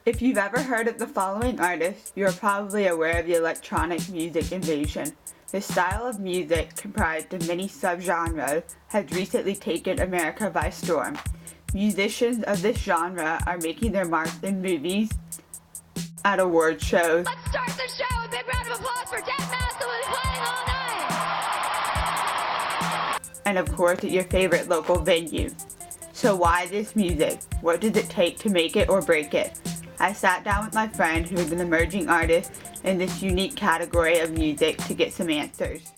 If you've ever heard of the following artists, you are probably aware of the electronic music invasion. This style of music, comprised of many subgenres, has recently taken America by storm. Musicians of this genre are making their marks in movies, at award shows. Let's start the show! A big round of applause for Dead Mouse who will be playing all night! And of course at your favorite local venue. So why this music? What does it take to make it or break it? I sat down with my friend who is an emerging artist in this unique category of music to get some answers.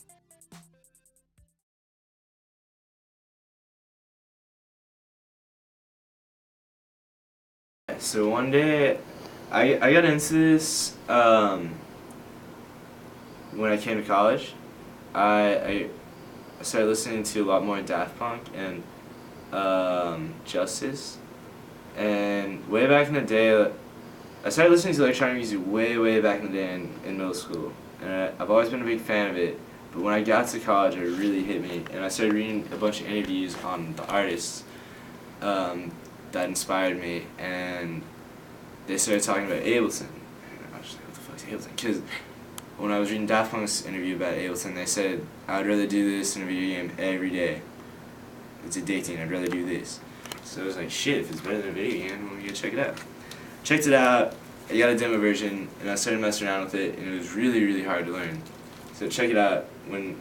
So one day, I got into this when I came to college. I started listening to a lot more Daft Punk and Justice. And way back in the day, I started listening to electronic music way back in the day in middle school. And I've always been a big fan of it. But when I got to college, it really hit me. And I started reading a bunch of interviews on the artists that inspired me. And they started talking about Ableton. And I was just like, what the fuck is Ableton? Because when I was reading Daft Punk's interview about Ableton, they said, I'd rather do this in a video game every day. It's addicting, I'd rather do this. So I was like, shit, if it's better than a video game, I'm gonna check it out. Checked it out, I got a demo version, and I started messing around with it, and it was really hard to learn. So check it out. When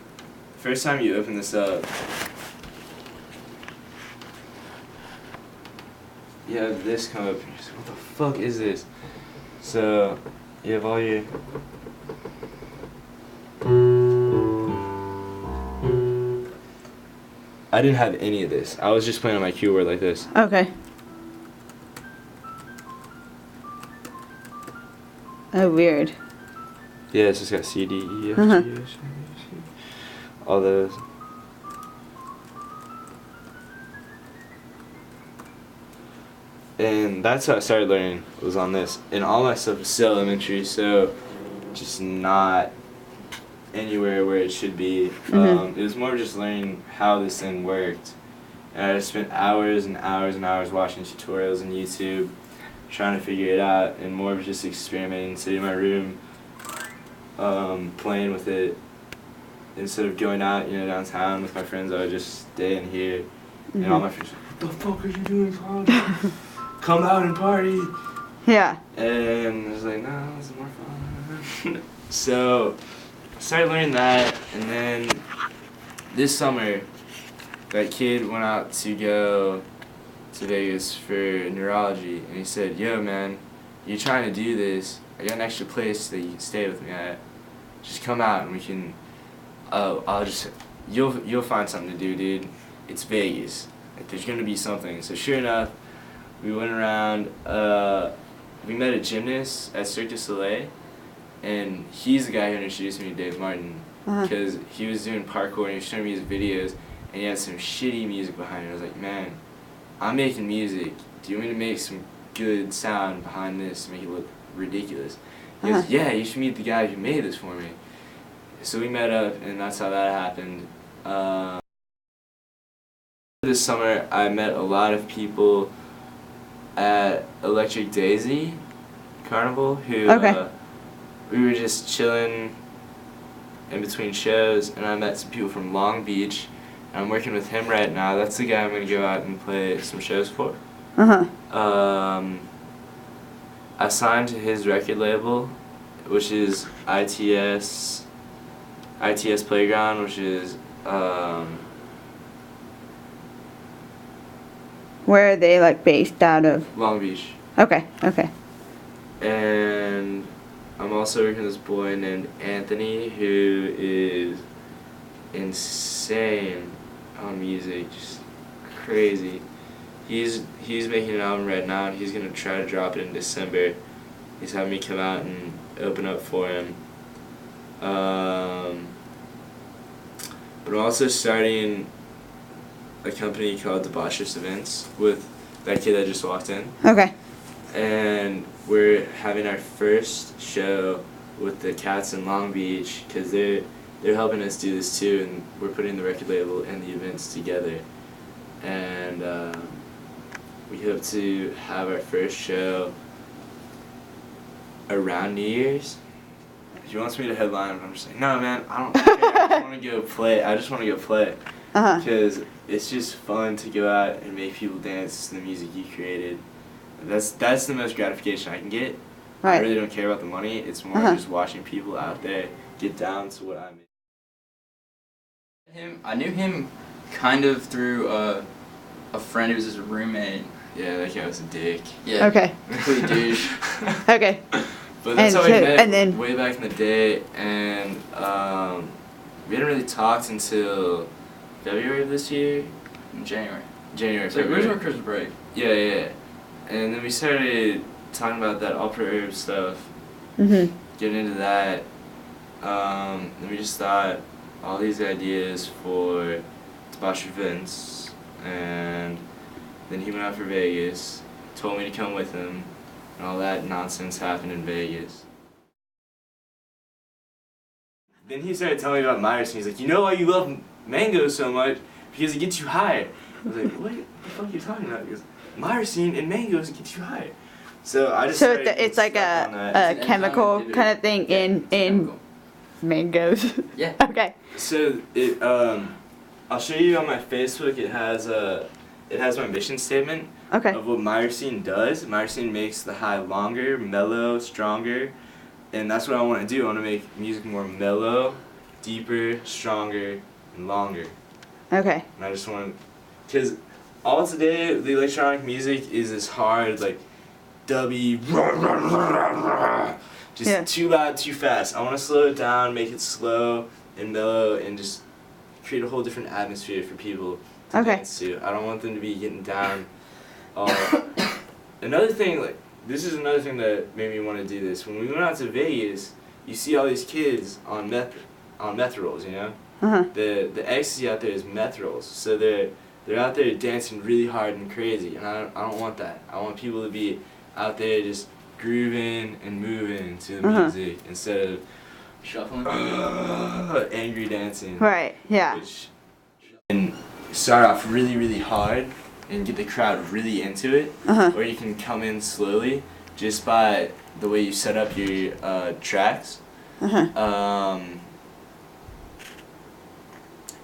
first time you open this up, you have this come up, and you're just like, what the fuck is this? So you have all your I didn't have any of this. I was just playing on my keyboard like this. Okay. Oh, weird. Yeah, it's just got C, D, E, F, G, H, I, J, K, all those. And that's how I started learning, was on this. And all my stuff was still elementary, so just not anywhere where it should be. It was more just learning how this thing worked. And I just spent hours and hours watching tutorials on YouTube, trying to figure it out, and more of just experimenting, sitting in my room, playing with it. Instead of going out, downtown with my friends, I would just stay in here. And all my friends were like, what the fuck are you doing, Tom? Come out and party. Yeah. And I was like, no, this is more fun. So I started learning that, and then this summer, that kid went out to go to Vegas for neurology, and he said, yo man, you're trying to do this, I got an extra place that you can stay with me at. Just come out and we can, you'll find something to do, dude. It's Vegas. Like, there's gonna be something. So sure enough, we went around, we met a gymnast at Cirque du Soleil, and he's the guy who introduced me to Dave Martin, because he was doing parkour and he was showing me his videos, and he had some shitty music behind it. I was like, man, I'm making music. Do you want me to make some good sound behind this to make it look ridiculous? He goes, yeah, you should meet the guy who made this for me. So we met up, and that's how that happened. This summer, I met a lot of people at Electric Daisy Carnival who we were just chilling in between shows, and I met some people from Long Beach. I'm working with him right now. That's the guy I'm going to go out and play some shows for. I signed to his record label, which is ITS Playground, which is Where are they, like, based out of? Long Beach. Okay. And I'm also working with this boy named Anthony, who is insane on music, just crazy. He's making an album right now, and he's gonna try to drop it in December. He's having me come out and open up for him. But I'm also starting a company called Debaucherous Events with that kid that just walked in. Okay. And we're having our first show with the Cats in Long Beach, because they're helping us do this too, and we're putting the record label and the events together. And we hope to have our first show around New Year's, he wants me to headline, and I'm just like, no, man, I don't care. I just want to go play. I just want to go play. Because it's just fun to go out and make people dance to the music you created. That's the most gratification I can get. Right. I really don't care about the money. It's more just watching people out there get down to what I made. I knew him kind of through a friend who was his roommate. Yeah, that guy was a dick. Yeah. Okay. Complete douche. Okay. But that's And how we so- met and then- way back in the day, and we hadn't really talked until February of this year. In January. January, So it was February. our Christmas break. Yeah. And then we started talking about that opera herb stuff, Mm-hmm. getting into that. Then we just thought all these ideas for sponsored events, and then he went out for Vegas, told me to come with him, and all that nonsense happened in Vegas. Then he started telling me about Myers, and he's like, you know why you love mango so much? Because it gets you high. I was like, what the fuck are you talking about? He goes, myrcene and mangoes get you high. So I just So started it's like stuck on a that. It's an chemical enzyme kind of thing Yeah, in it's chemical. mangoes. Yeah. Okay. So it I'll show you on my Facebook. It has my mission statement Okay. of what myrcene does. Myrcene makes the high longer, mellow, stronger, and that's what I want to do. I want to make music more mellow, deeper, stronger, and longer. Okay. And I just want, because all today the electronic music is this hard like dubby, just Yeah. too loud, too fast. I want to slow it down, make it slow and mellow, and just create a whole different atmosphere for people to Okay. dance to. I don't want them to be getting down. Another thing, like this is another thing that made me want to do this. When we went out to Vegas, you see all these kids on meth rolls, you know. Uh-huh. The ecstasy out there is meth rolls, so they're out there dancing really hard and crazy, and I don't want that. I want people to be out there just grooving and moving to the music instead of Shuffling. angry dancing. Right. Yeah. Which, and start off really, really hard and get the crowd really into it, or you can come in slowly just by the way you set up your tracks.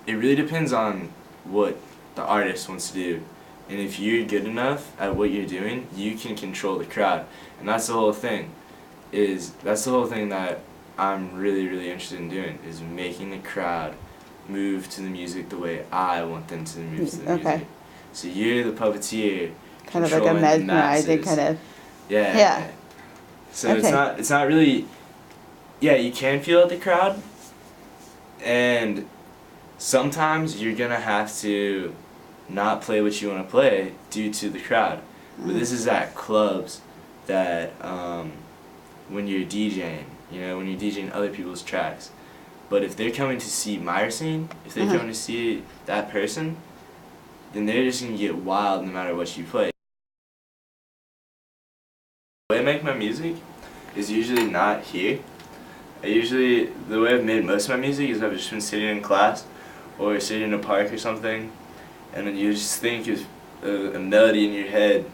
It really depends on what the artist wants to do, and if you're good enough at what you're doing, you can control the crowd, and that's the whole thing. That's the whole thing that I'm really, really interested in doing, is making the crowd move to the music the way I want them to move to the Okay. music. So you're the puppeteer, Kind of like a controlling the mesmerizing masses. kind of. Yeah. Yeah. So Okay. it's not really. Yeah, you can feel it, the crowd, and sometimes you're gonna have to not play what you want to play due to the crowd. But this is at clubs that when you're DJing, you know, when you're DJing other people's tracks. But if they're coming to see Myrcene, if they're coming to see that person, then they're just gonna get wild no matter what you play. The way I make my music is usually not here. The way I've made most of my music is I've just been sitting in class or sitting in a park or something, and then you just think of a melody in your head,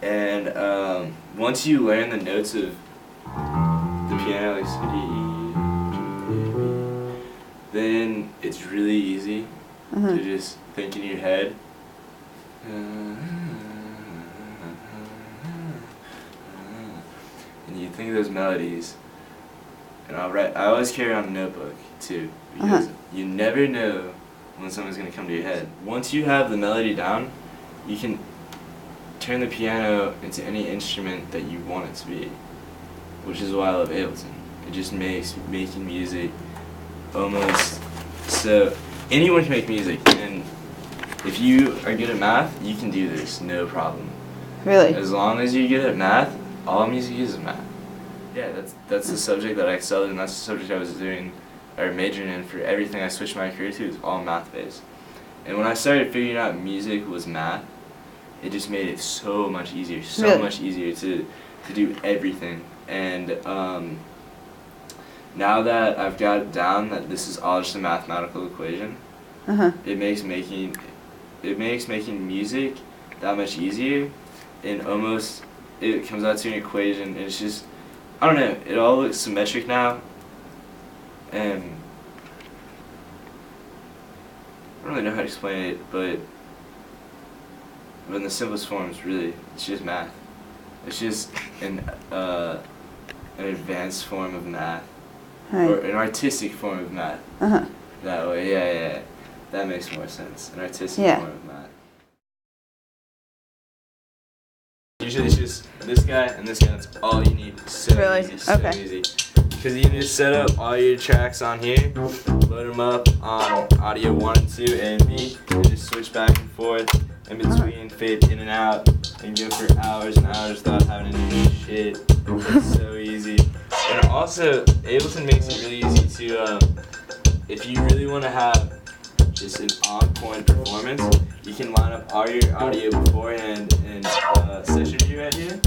and once you learn the notes of the piano, like, then it's really easy to just think in your head. And you think of those melodies, and I always carry on a notebook too, because you never know when someone's gonna come to your head. Once you have the melody down, you can turn the piano into any instrument that you want it to be, which is why I love Ableton. It just makes making music almost so anyone can make music, and if you are good at math, you can do this, no problem. Really? As long as you're good at math, all music is math. Yeah, that's the subject that I excelled in. That's the subject I was doing, or majoring in for everything I switched my career to. Is all math based. And when I started figuring out music was math, it just made it so much easier, Really? much easier to do everything. And now that I've got it down that this is all just a mathematical equation, it makes making music that much easier, and almost it comes out to an equation, and it's just I don't know, it all looks symmetric now, and I don't really know how to explain it, but in the simplest forms, really, it's just math. It's just an advanced form of math, or an artistic form of math. That way, yeah, that makes more sense. An artistic form of math. Usually it's just this guy and this guy, that's all you need. So easy, so easy. Because you can just set up all your tracks on here, load them up on audio 1 and 2, A and B, and just switch back and forth in between, fade in and out, and go for hours and hours without having to do shit. It's so easy. And also, Ableton makes it really easy to, if you really want to have just an on-point performance, you can line up all your audio beforehand in session view right here,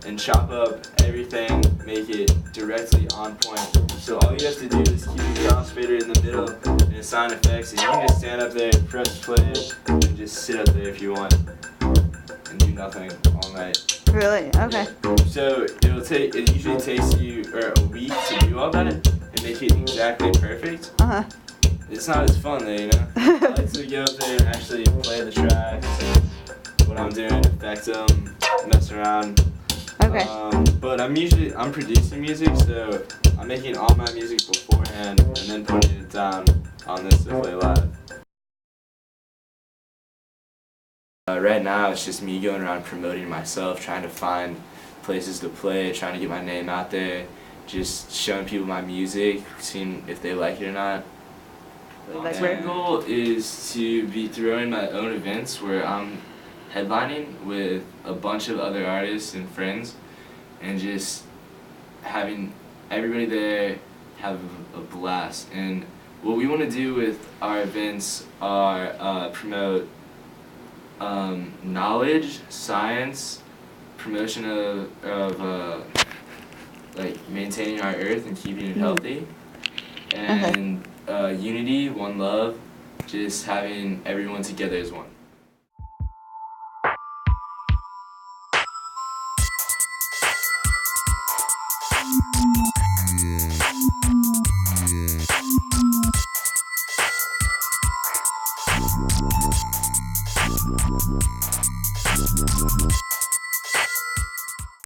and chop up everything, make it directly on point. So all you have to do is keep the crossfader in the middle and assign effects, and you can just stand up there, press play, and just sit up there if you want, and do nothing all night. Really? Okay. Yeah. So it usually takes you a week to do all that and make it exactly perfect. It's not as fun though, you know? I like to go up there and actually play the tracks, what I'm doing, affect them, mess around. Okay. But I'm producing music, so I'm making all my music beforehand and then putting it down on this to play live. Right now it's just me going around promoting myself, trying to find places to play, trying to get my name out there, just showing people my music, seeing if they like it or not. My goal is to be throwing my own events where I'm headlining with a bunch of other artists and friends, and just having everybody there have a blast. And what we want to do with our events are promote knowledge, science, promotion of like maintaining our earth and keeping it healthy, and unity, one love, just having everyone together as one.